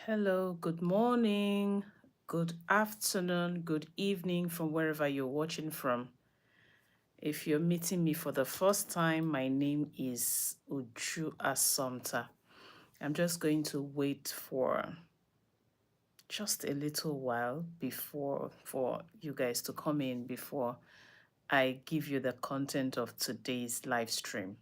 Hello, good morning, good afternoon, good evening from wherever you're watching from. If you're meeting me for the first time, my name is Uju Asomta. I'm just going to wait for just a little while before for you guys to come in before I give you the content of today's live stream.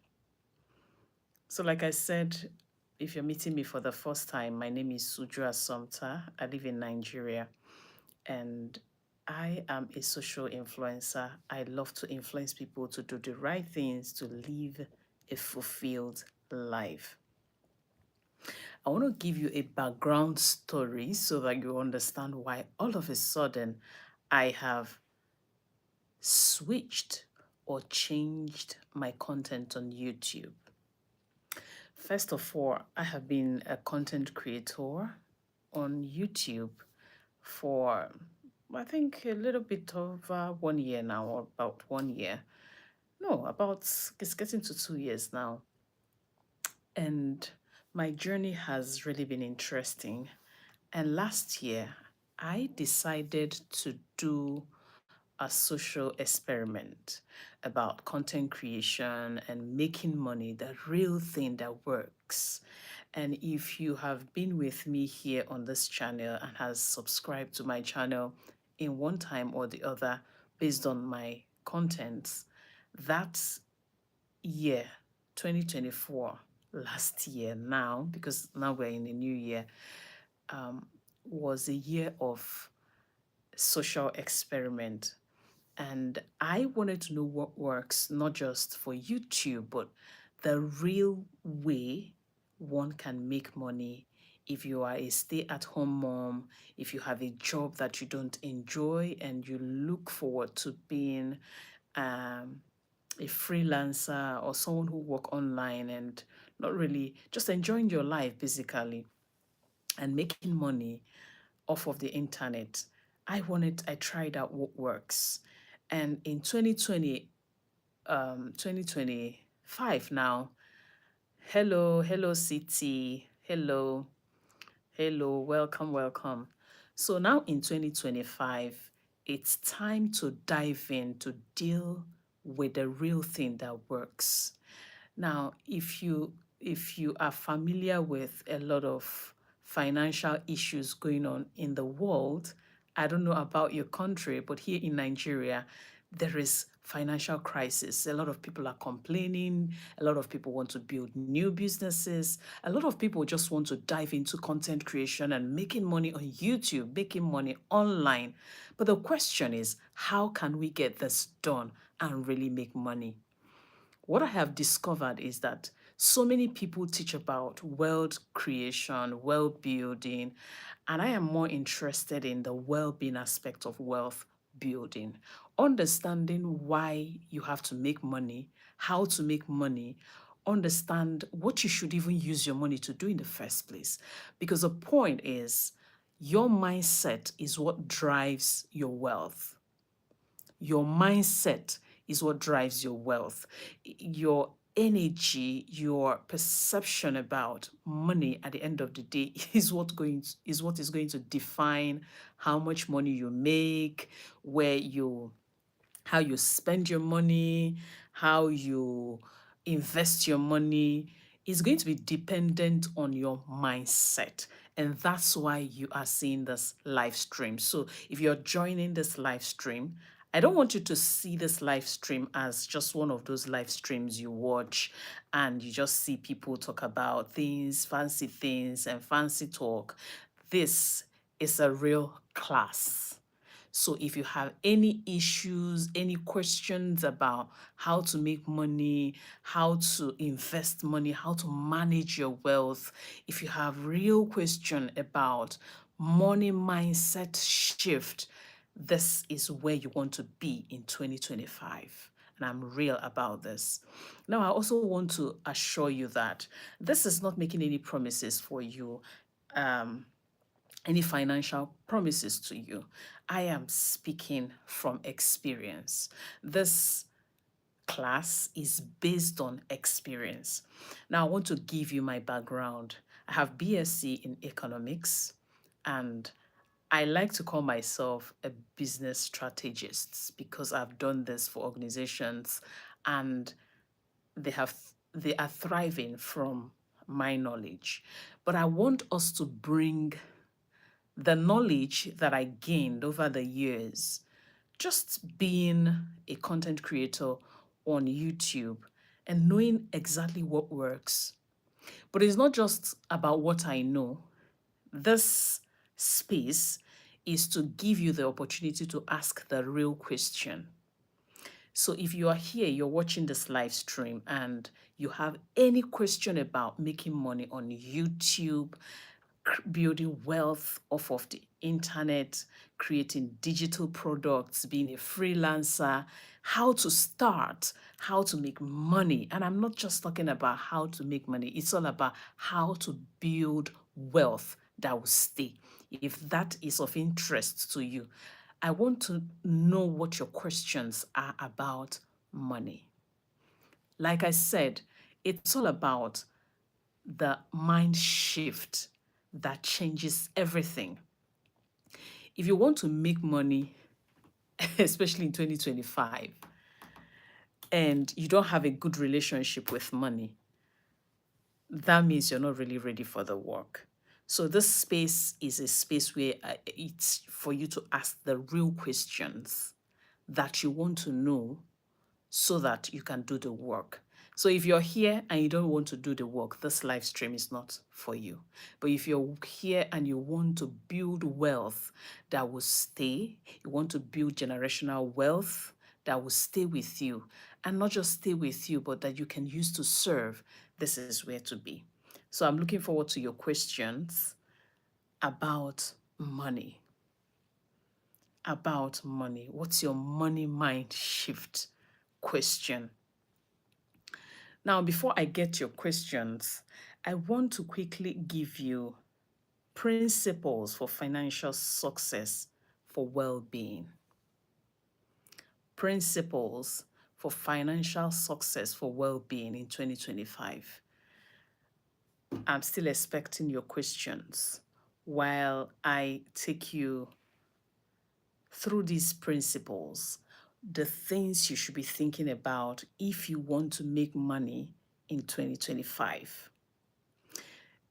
So like I said, if you're meeting me for the first time, my name is Uju Asomta. I live in Nigeria. And I am a social influencer. I love to influence people to do the right things to live a fulfilled life. I want to give you a background story so that you understand why all of a sudden I have switched or changed my content on YouTube. First of all, I have been a content creator on YouTube for I think a little bit over 1 year now, or about 1 year. No, about it's getting to 2 years now. And my journey has really been interesting. And last year, I decided to do a social experiment about content creation and making money, the real thing that works. And if you have been with me here on this channel and has subscribed to my channel in one time or the other based on my contents, that year, 2024, last year now, because now we're in a new year, um, was a year of social experiment. And I wanted to know what works, not just for YouTube, but the real way one can make money if you are a stay-at-home mom, if you have a job that you don't enjoy and you look forward to being um, a freelancer or someone who work online and not really just enjoying your life basically and making money off of the internet. I tried out what works. And in 2025 now, hello city, hello, welcome. So now in 2025, it's time to dive in to deal with the real thing that works. Now, if you are familiar with a lot of financial issues going on in the world, I don't know about your country, but here in Nigeria, there is financial crisis. A lot of people are complaining. A lot of people want to build new businesses. A lot of people just want to dive into content creation and making money on YouTube, making money online. But the question is, how can we get this done and really make money? What I have discovered is that so many people teach about wealth creation, wealth building, and I am more interested in the well-being aspect of wealth building, understanding why you have to make money, how to make money, understand what you should even use your money to do in the first place. Because the point is, your mindset is what drives your wealth. Your mindset is what drives your wealth. Your energy, your perception about money at the end of the day is what is going to define how much money you make, where you how you spend your money, how you invest your money is going to be dependent on your mindset. And that's why you are seeing this live stream. So if you're joining this live stream, I don't want you to see this live stream as just one of those live streams you watch and you just see people talk about things, and fancy talk. This is a real class. So if you have any issues, any questions about how to make money, how to invest money, how to manage your wealth, if you have real question about money mindset shift, this is where you want to be in 2025. And I'm real about this. Now, I also want to assure you that this is not making any promises for you. Um, any financial promises to you. I am speaking from experience. This class is based on experience. Now, I want to give you my background. I have BSc in economics, and I like to call myself a business strategist because I've done this for organizations, and they are thriving from my knowledge. But I want us to bring the knowledge that I gained over the years, just being a content creator on YouTube and knowing exactly what works. But it's not just about what I know. This space is to give you the opportunity to ask the real question. So if you are here, you're watching this live stream, and you have any question about making money on YouTube, building wealth off of the internet, creating digital products, being a freelancer, how to start, how to make money. And I'm not just talking about how to make money, it's all about how to build wealth that will stay. If that is of interest to you, I want to know what your questions are about money. Like I said, it's all about the mind shift that changes everything. If you want to make money, especially in 2025, and you don't have a good relationship with money, that means you're not really ready for the work. So this space is a space where it's for you to ask the real questions that you want to know so that you can do the work. So if you're here and you don't want to do the work, this live stream is not for you. But if you're here and you want to build wealth that will stay, you want to build generational wealth that will stay with you, and not just stay with you, but that you can use to serve, this is where to be. So I'm looking forward to your questions about money. About money. What's your money mind shift question? Now, before I get your questions, I want to quickly give you principles for financial success for well-being. Principles for financial success for well-being in 2025. I'm still expecting your questions while I take you through these principles, the things you should be thinking about if you want to make money in 2025.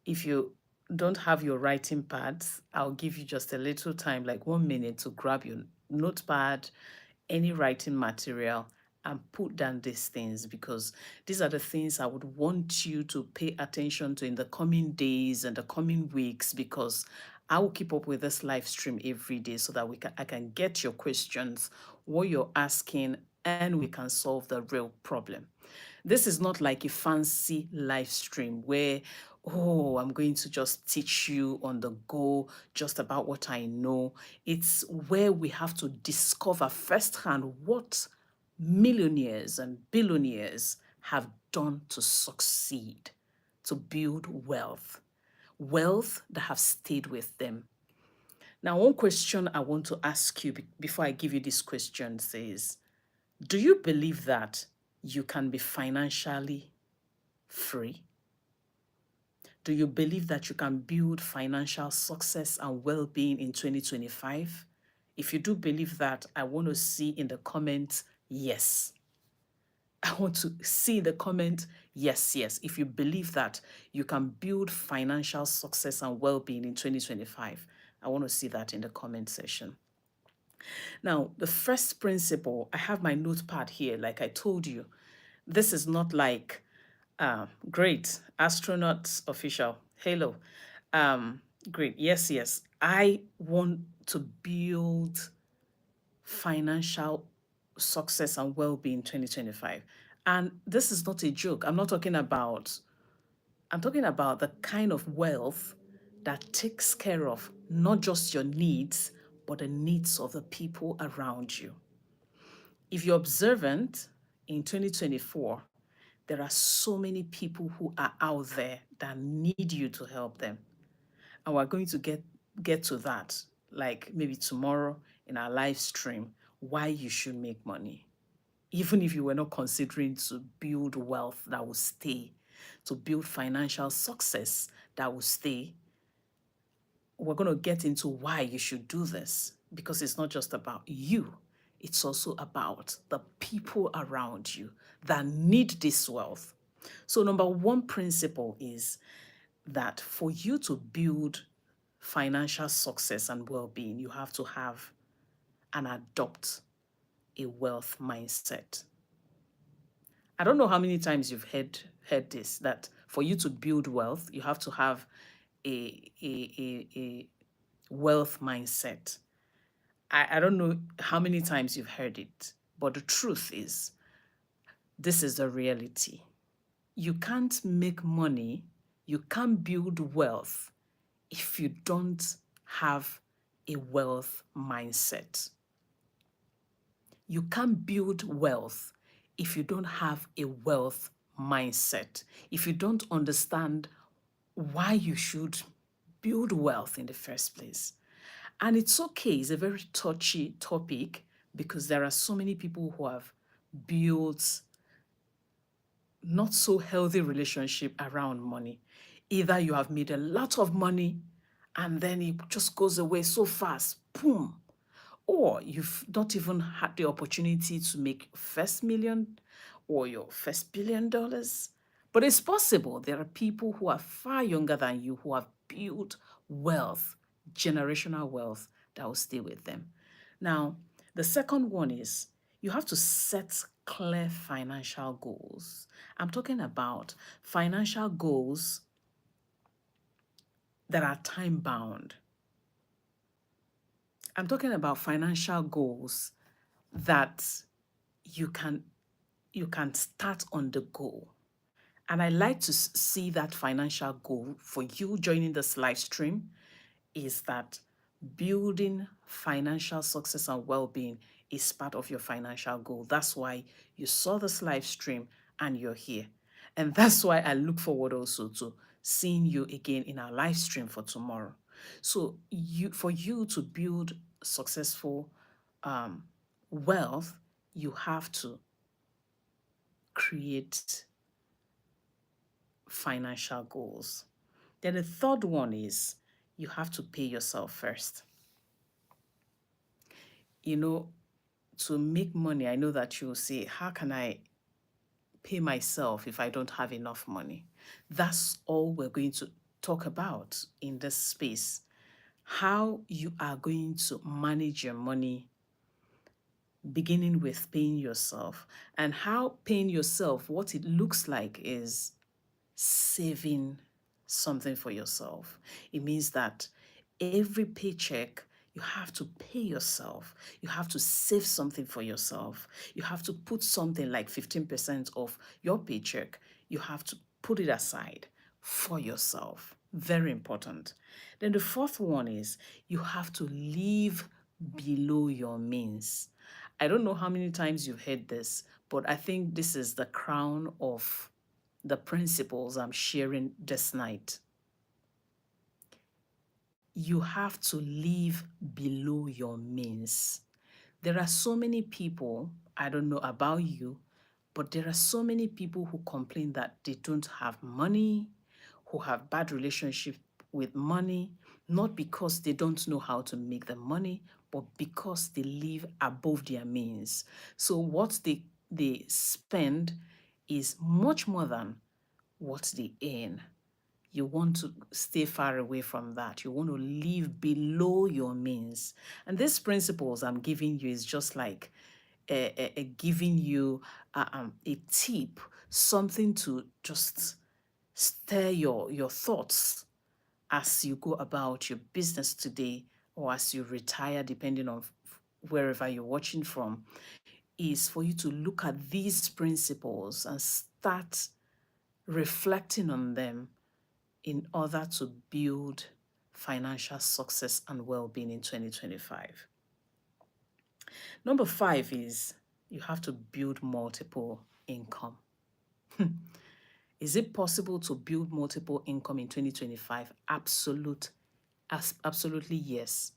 If you don't have your writing pads, I'll give you just a little time, like 1 minute, to grab your notepad, any writing material, and put down these things, because these are the things I would want you to pay attention to in the coming days and the coming weeks, because I will keep up with this live stream every day so that I can get your questions, what you're asking, and we can solve the real problem. This is not like a fancy live stream where, oh, I'm going to just teach you on the go just about what I know. It's where we have to discover firsthand what millionaires and billionaires have done to succeed, to build wealth, wealth that have stayed with them. Now, one question I want to ask you before I give you these questions is, do you believe that you can be financially free? Do you believe that you can build financial success and well-being in 2025? If you do believe that, I want to see in the comments, yes. I want to see in the comment, yes, yes. If you believe that you can build financial success and well-being in 2025, I want to see that in the comment section. Now, the first principle, I have my notepad here, like I told you. This is not like, great, astronauts official, hello. Great, yes, yes. I want to build financial success and well-being 2025. And this is not a joke. I'm talking about the kind of wealth that takes care of not just your needs, but the needs of the people around you. If you're observant, in 2024, there are so many people who are out there that need you to help them. And we're going to get to that, like maybe tomorrow in our live stream, why you should make money. Even if you were not considering to build wealth that will stay. to build financial success that will stay. We're going to get into why you should do this, because it's not just about you, it's also about the people around you that need this wealth. So, number one principle is that for you to build financial success and well being, you have to have and adopt a wealth mindset. I don't know how many times you've heard this, that for you to build wealth, you have to have a wealth mindset. I don't know how many times you've heard it, but the truth is, this is the reality. You can't make money, you can't build wealth if you don't have a wealth mindset. You can't build wealth if you don't have a wealth mindset, if you don't understand why you should build wealth in the first place. And it's okay, it's a very touchy topic because there are so many people who have built not so healthy relationship around money. Either you have made a lot of money and then it just goes away so fast, boom. Or you've not even had the opportunity to make your first million or your first $1 billion. But it's possible. There are people who are far younger than you who have built wealth, generational wealth that will stay with them. Now, the second one is you have to set clear financial goals. I'm talking about financial goals that are time bound. I'm talking about financial goals that you can start on the goal. And I like to see that financial goal for you joining this live stream is that building financial success and well-being is part of your financial goal. That's why you saw this live stream and you're here. And that's why I look forward also to seeing you again in our live stream for tomorrow. So for you to build successful wealth, you have to create financial goals. Then the third one is you have to pay yourself first. You know, to make money, I know that you'll say, how can I pay myself if I don't have enough money? That's all we're going to talk about in this space. How you are going to manage your money, beginning with paying yourself. And how paying yourself, what it looks like is saving something for yourself. It means that every paycheck, you have to pay yourself. You have to save something for yourself. You have to put something like 15% of your paycheck. You have to put it aside for yourself. Very important. Then the fourth one is you have to live below your means. I don't know how many times you've heard this, but I think this is the crown of the principles I'm sharing this night. You have to live below your means. There are so many people, I don't know about you, but there are so many people who complain that they don't have money, who have bad relationship with money, not because they don't know how to make the money, but because they live above their means. So what they spend is much more than what they earn. You want to stay far away from that. You want to live below your means. And these principles I'm giving you is just like giving you a tip, something to just stir your thoughts as you go about your business today or as you retire, depending on wherever you're watching from, is for you to look at these principles and start reflecting on them in order to build financial success and well-being in 2025. Number 5 is you have to build multiple income. Is it possible to build multiple income in 2025? Absolutely yes.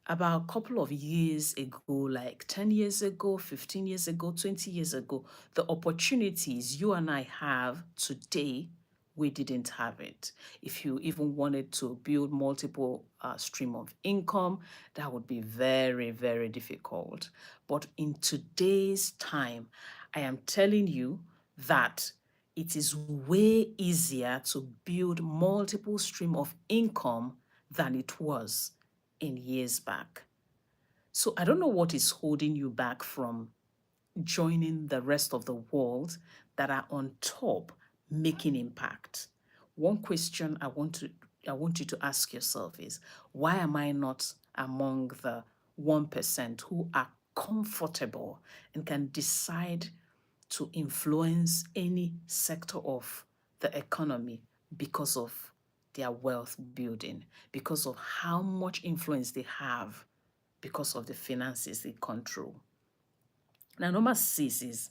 About a couple of years ago, like 10 years ago, 15 years ago, 20 years ago, the opportunities you and I have today, we didn't have it. If you even wanted to build multiple stream of income, that would be very, very difficult. But in today's time, I am telling you that it is way easier to build multiple stream of income than it was in years back. So I don't know what is holding you back from joining the rest of the world that are on top making impact. One question I want you to ask yourself is, why am I not among the 1% who are comfortable and can decide to influence any sector of the economy because of their wealth building, because of how much influence they have, because of the finances they control? Now, number 6 is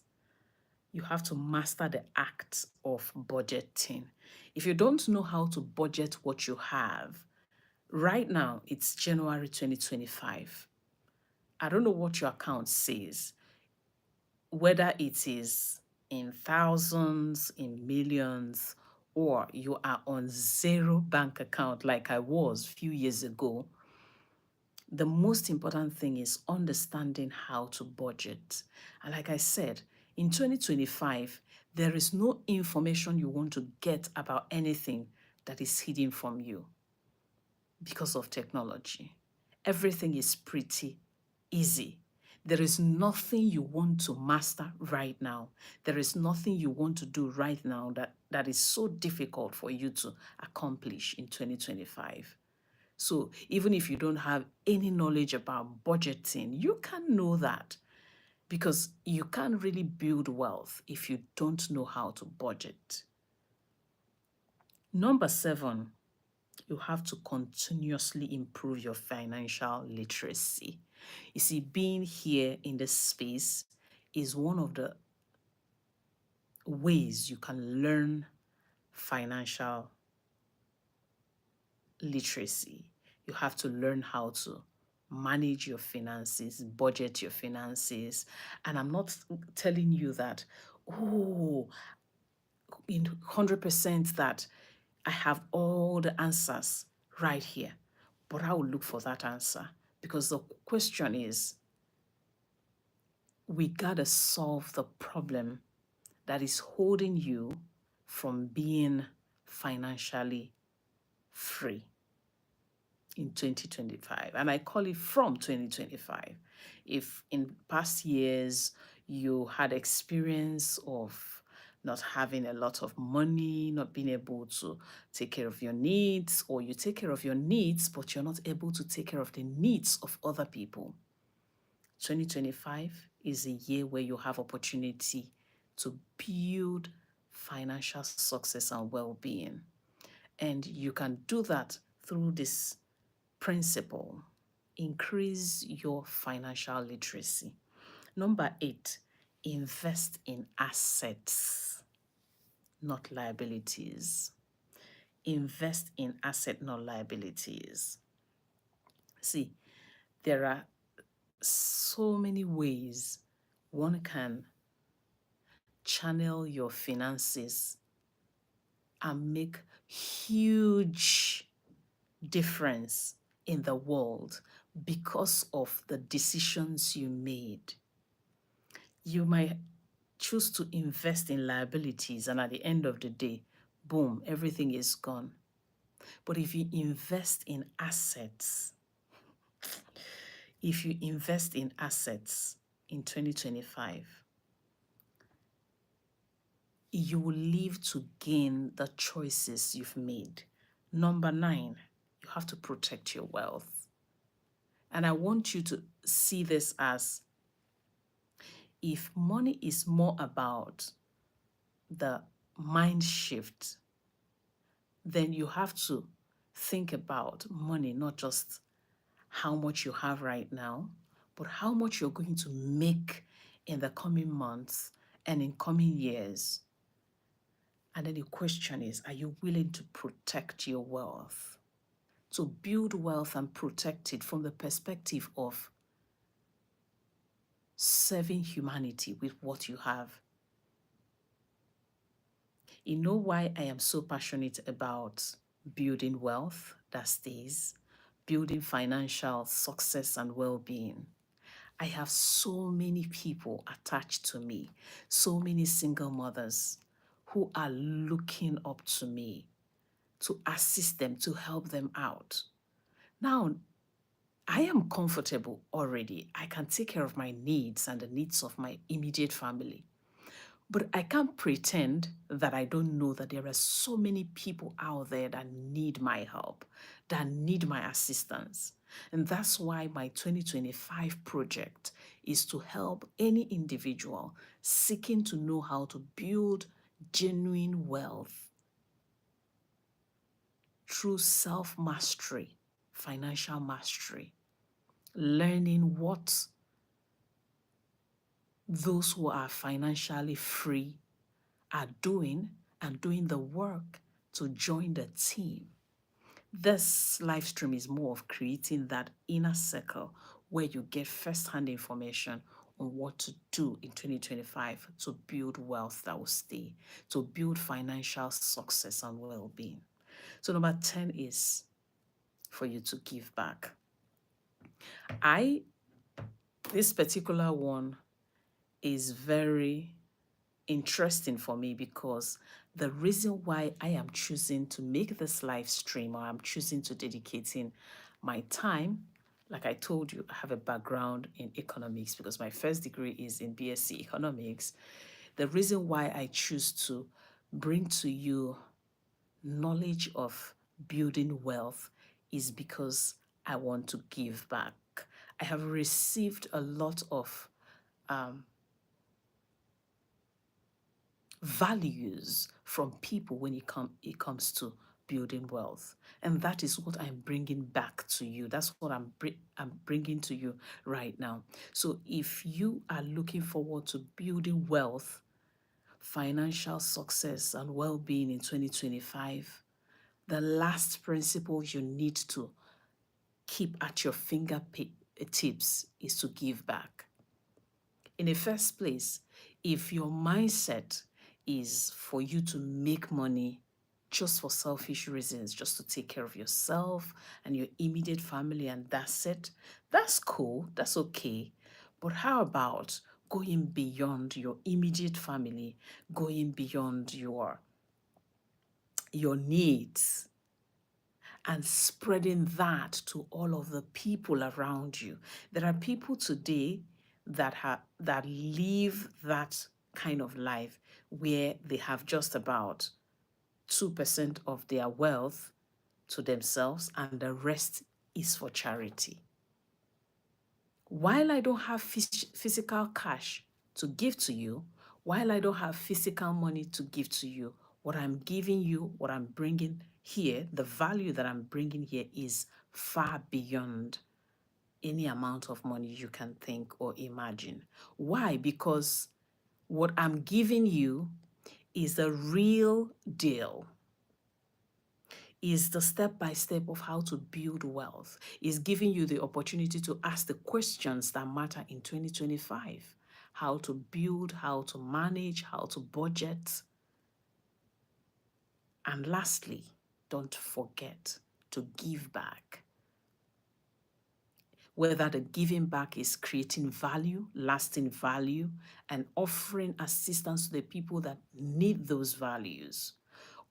you have to master the act of budgeting. If you don't know how to budget what you have, right now it's January 2025. I don't know what your account says, whether it is in thousands, in millions, or you are on zero bank account like I was a few years ago. The most important thing is understanding how to budget. And like I said, in 2025, there is no information you want to get about anything that is hidden from you because of technology. Everything is pretty easy. There is nothing you want to master right now. There is nothing you want to do right now that is so difficult for you to accomplish in 2025. So even if you don't have any knowledge about budgeting, you can know that, because you can't really build wealth if you don't know how to budget. Number 7, you have to continuously improve your financial literacy. You see, being here in this space is one of the ways you can learn financial literacy. You have to learn how to manage your finances, budget your finances. And I'm not telling you that, oh, in 100% that I have all the answers right here. But I will look for that answer, because the question is, we gotta solve the problem that is holding you from being financially free in 2025. And I call it from 2025. If in past years you had experience of not having a lot of money, not being able to take care of your needs, or you take care of your needs, but you're not able to take care of the needs of other people, 2025 is a year where you have opportunity to build financial success and well-being. And you can do that through this principle: increase your financial literacy. Number 8, invest in assets, not liabilities. Invest in asset, not liabilities. See, there are so many ways one can channel your finances and make huge difference in the world because of the decisions you made. You might choose to invest in liabilities, and at the end of the day, boom, everything is gone. But if you invest in assets, if you invest in assets in 2025, you will live to gain the choices you've made. Number 9, you have to protect your wealth. And I want you to see this as, if money is more about the mind shift, then you have to think about money, not just how much you have right now, but how much you're going to make in the coming months and in coming years. And then the question is, are you willing to protect your wealth? to build wealth and protect it from the perspective of serving humanity with what you have. You know why I am so passionate about building wealth that stays, building financial success and well-being? I have so many people attached to me, so many single mothers who are looking up to me to assist them, to help them out. Now, I am comfortable already. I can take care of my needs and the needs of my immediate family. But I can't pretend that I don't know that there are so many people out there that need my help, that need my assistance. And that's why my 2025 project is to help any individual seeking to know how to build genuine wealth through self-mastery, financial mastery, learning what those who are financially free are doing and doing the work to join the team. This live stream is more of creating that inner circle where you get first-hand information on what to do in 2025 to build wealth that will stay, to build financial success and well-being. So number 10 is for you to give back. This particular one is very interesting for me because the reason why I am choosing to make this live stream, or I'm choosing to dedicating my time, like I told you, I have a background in economics because my first degree is in BSc economics. The reason why I choose to bring to you knowledge of building wealth is because I want to give back. I have received a lot of values from people when it comes to building wealth. And that is what I'm bringing back to you. That's what I'm bringing to you right now. So if you are looking forward to building wealth, financial success, and well-being in 2025, the last principle you need to keep at your fingertips is to give back. In the first place, if your mindset is for you to make money just for selfish reasons, just to take care of yourself and your immediate family, and that's it, that's cool, that's okay. But how about going beyond your immediate family, going beyond your needs, and spreading that to all of the people around you? There are people today that live that kind of life where they have just about 2% of their wealth to themselves and the rest is for charity. While I don't have physical cash to give to you, while I don't have physical money to give to you, what I'm giving you, what I'm bringing here, the value that I'm bringing here is far beyond any amount of money you can think or imagine. Why? Because what I'm giving you is the real deal, is the step-by-step of how to build wealth, is giving you the opportunity to ask the questions that matter in 2025. How to build, how to manage, how to budget. And lastly, don't forget to give back. Whether the giving back is creating value, lasting value, and offering assistance to the people that need those values,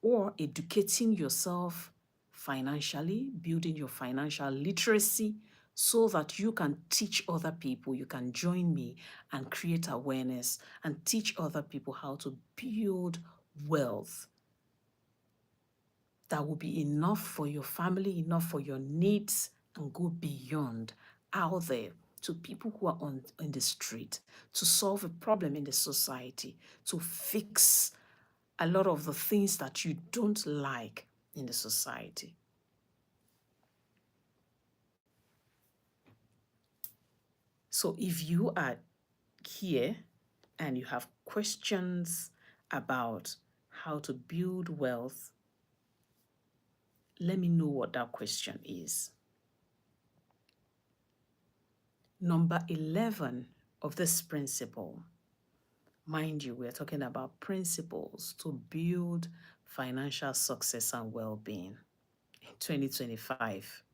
or educating yourself financially, building your financial literacy so that you can teach other people, you can join me and create awareness and teach other people how to build wealth that will be enough for your family, enough for your needs, and go beyond, out there to people who are on the street, to solve a problem in the society, to fix a lot of the things that you don't like in the society. So if you are here and you have questions about how to build wealth, let me know what that question is. Number 11 of this principle, mind you, we're talking about principles to build financial success and well-being in 2025.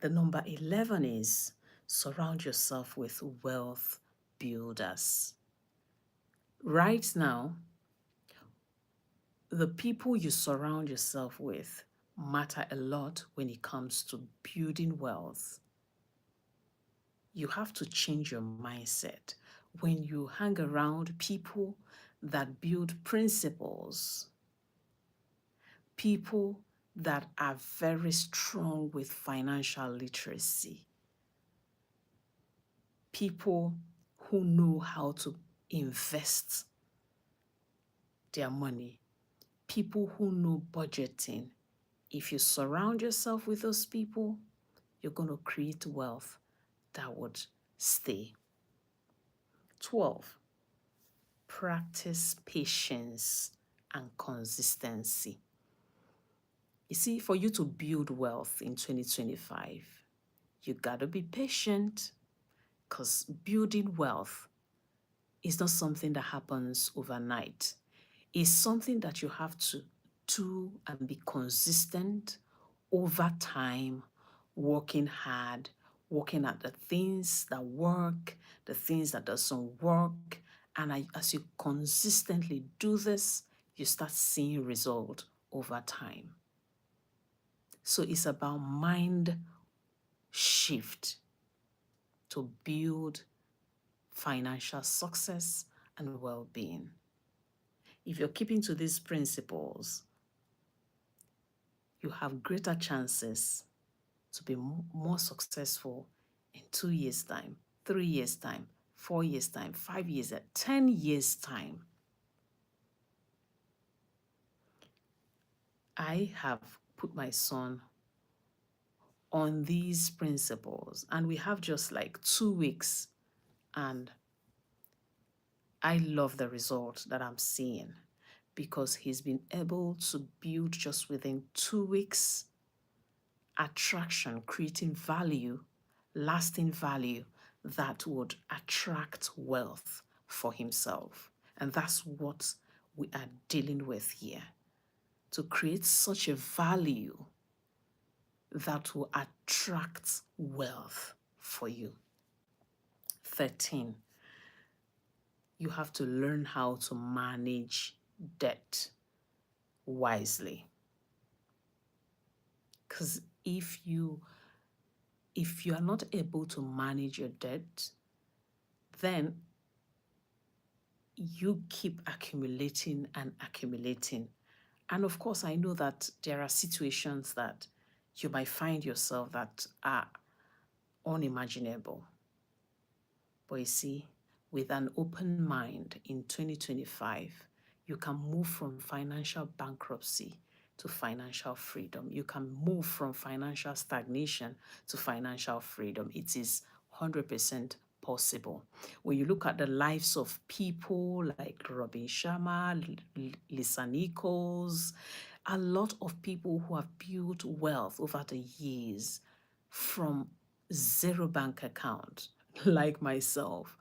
The number 11 is surround yourself with wealth builders. Right now, the people you surround yourself with matter a lot when it comes to building wealth. You have to change your mindset. When you hang around people that build principles, people that are very strong with financial literacy, people who know how to invest their money, people who know budgeting. If you surround yourself with those people, you're going to create wealth that would stay. 12, practice patience and consistency. You see, for you to build wealth in 2025, you got to be patient, because building wealth is not something that happens overnight. It's something that you have to do and be consistent over time, working hard, working at the things that work, the things that doesn't work. And as you consistently do this, you start seeing result over time. So it's about mind shift to build financial success and well-being. If you're keeping to these principles, you have greater chances to be more successful in 2 years' time, 3 years' time, 4 years' time, 5 years, 10 years' time. I have put my son on these principles, and we have just like 2 weeks, and I love the result that I'm seeing, because he's been able to build just within 2 weeks attraction, creating value, lasting value that would attract wealth for himself. And that's what we are dealing with here, to create such a value that will attract wealth for you. 13, you have to learn how to manage debt wisely. Because if you are not able to manage your debt, then you keep accumulating and accumulating. And of course, I know that there are situations that you might find yourself that are unimaginable. But you see, with an open mind in 2025, you can move from financial bankruptcy to financial freedom. You can move from financial stagnation to financial freedom. It is 100% possible. When you look at the lives of people like Robin Sharma, Lisa Nichols, a lot of people who have built wealth over the years from zero bank account, like myself,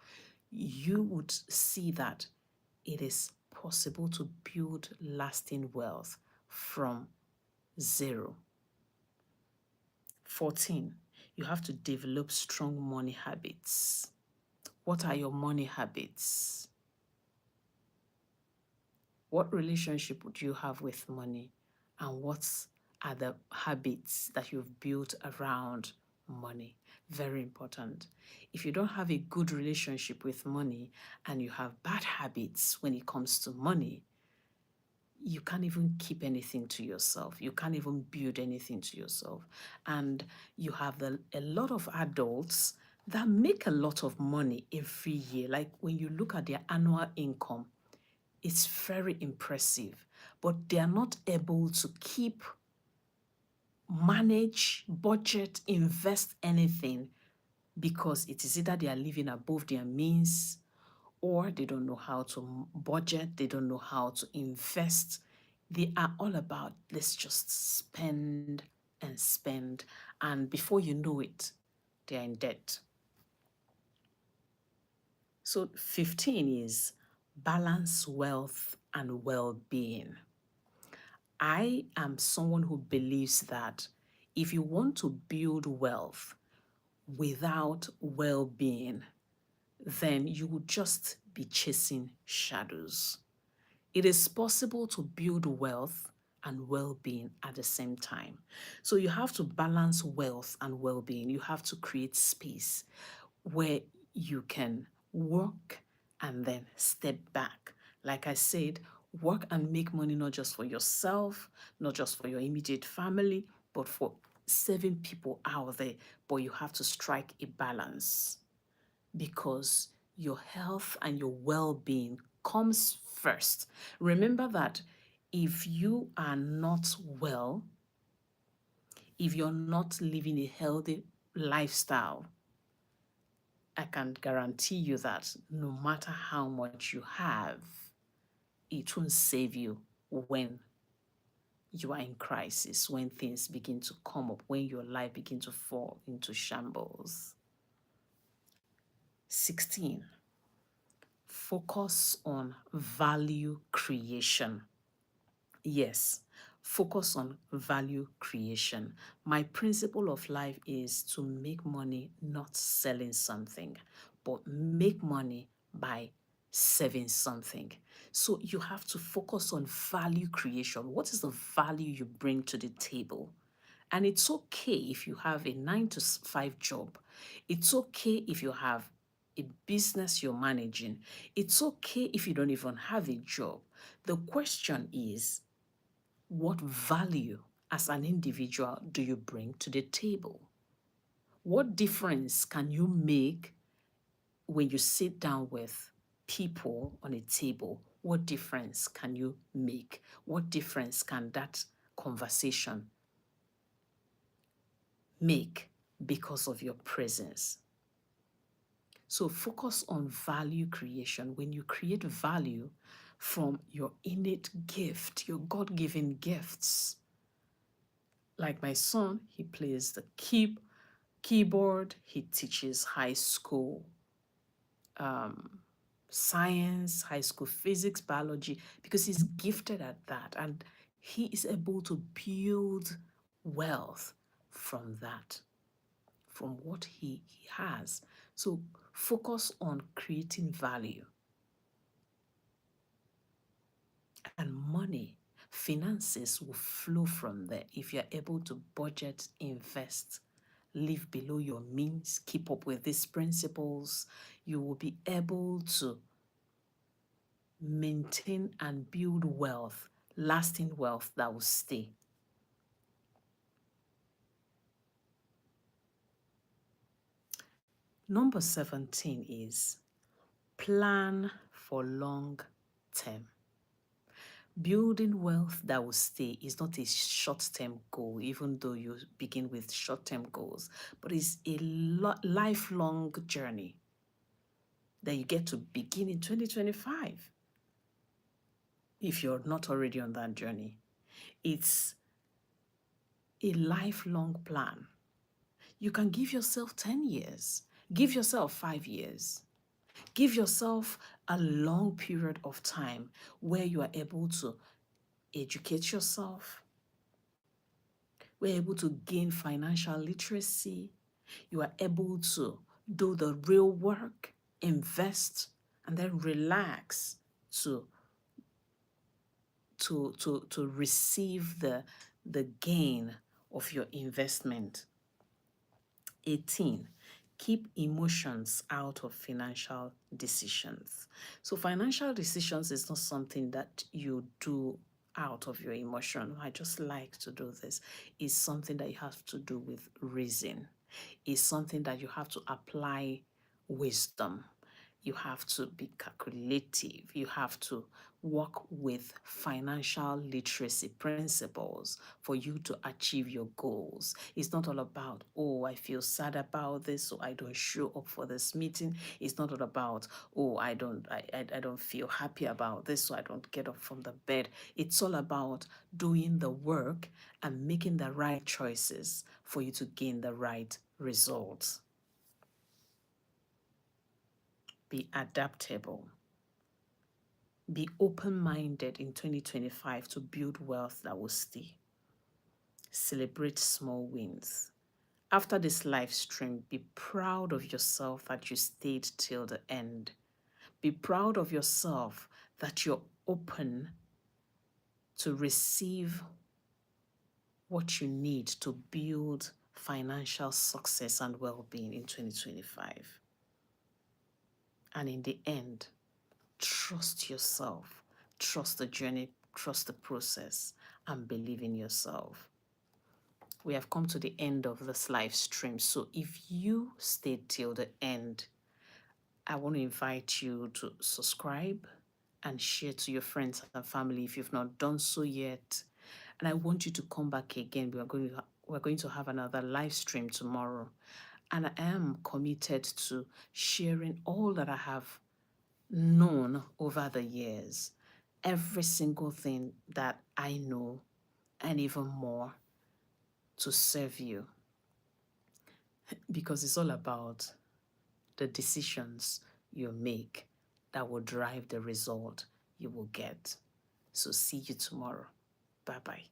you would see that it is possible to build lasting wealth from zero. 14, you have to develop strong money habits. What are your money habits? What relationship would you have with money? And what are the habits that you've built around money? Very important. If you don't have a good relationship with money and you have bad habits when it comes to money, you can't even keep anything to yourself. You can't even build anything to yourself. And you have a lot of adults that make a lot of money every year. Like when you look at their annual income, it's very impressive, but they are not able to keep, manage, budget, invest anything, because it is either they are living above their means, or they don't know how to budget, they don't know how to invest They are all about let's just spend and spend. And before you know it, they are in debt. So 15 is balance wealth and well-being. I am someone who believes that if you want to build wealth without well-being, then you will just be chasing shadows. It is possible to build wealth and well-being at the same time. So you have to balance wealth and well-being. You have to create space where you can work and then step back. Like I said, work and make money not just for yourself, not just for your immediate family, but for serving people out there. But you have to strike a balance because your health and your well-being comes first. Remember that if you are not well, if you're not living a healthy lifestyle, I can guarantee you that no matter how much you have, it won't save you when you are in crisis, when things begin to come up, when your life begins to fall into shambles. 16, focus on value creation. Yes, focus on value creation. My principle of life is to make money not selling something, but make money by serving something. So you have to focus on value creation. What is the value you bring to the table? And it's okay if you have a 9 to 5 job. It's okay if you have a business you're managing. It's okay if you don't even have a job. The question is, what value as an individual do you bring to the table? What difference can you make when you sit down with people on a table? What difference can you make? What difference can that conversation make because of your presence? So focus on value creation. When you create value from your innate gift, your God-given gifts. Like my son, he plays the keyboard, he teaches high school science, high school physics, biology, because he's gifted at that. And he is able to build wealth from that, from what he has. So focus on creating value. And money, finances will flow from there if you're able to budget, invest, live below your means, keep up with these principles. You will be able to maintain and build wealth, lasting wealth that will stay. Number 17 is plan for long term. Building wealth that will stay is not a short-term goal, even though you begin with short-term goals, but it's a lifelong journey that you get to begin in 2025. If you're not already on that journey, it's a lifelong plan. You can give yourself 10 years, give yourself 5 years, give yourself a long period of time where you are able to educate yourself, we're able to gain financial literacy. You are able to do the real work, invest, and then relax to receive the gain of your investment. 18, keep emotions out of financial decisions. So financial decisions is not something that you do out of your emotion. I just like to do this. It's something that you have to do with reason. It's something that you have to apply wisdom. You have to be calculative. You have to work with financial literacy principles for you to achieve your goals. It's not all about, oh, I feel sad about this, so I don't show up for this meeting. It's not all about, oh, I don't feel happy about this, so I don't get up from the bed. It's all about doing the work and making the right choices for you to gain the right results. Be adaptable. Be open-minded in 2025 to build wealth that will stay. Celebrate small wins. After this live stream, be proud of yourself that you stayed till the end. Be proud of yourself that you're open to receive what you need to build financial success and well-being in 2025. And in the end, trust yourself, trust the journey, trust the process, and believe in yourself. We have come to the end of this live stream. So if you stayed till the end, I want to invite you to subscribe and share to your friends and family if you've not done so yet. And I want you to come back again. We're going to have another live stream tomorrow. And I am committed to sharing all that I have known over the years, every single thing that I know, and even more to serve you, because it's all about the decisions you make that will drive the result you will get. So see you tomorrow. Bye-bye.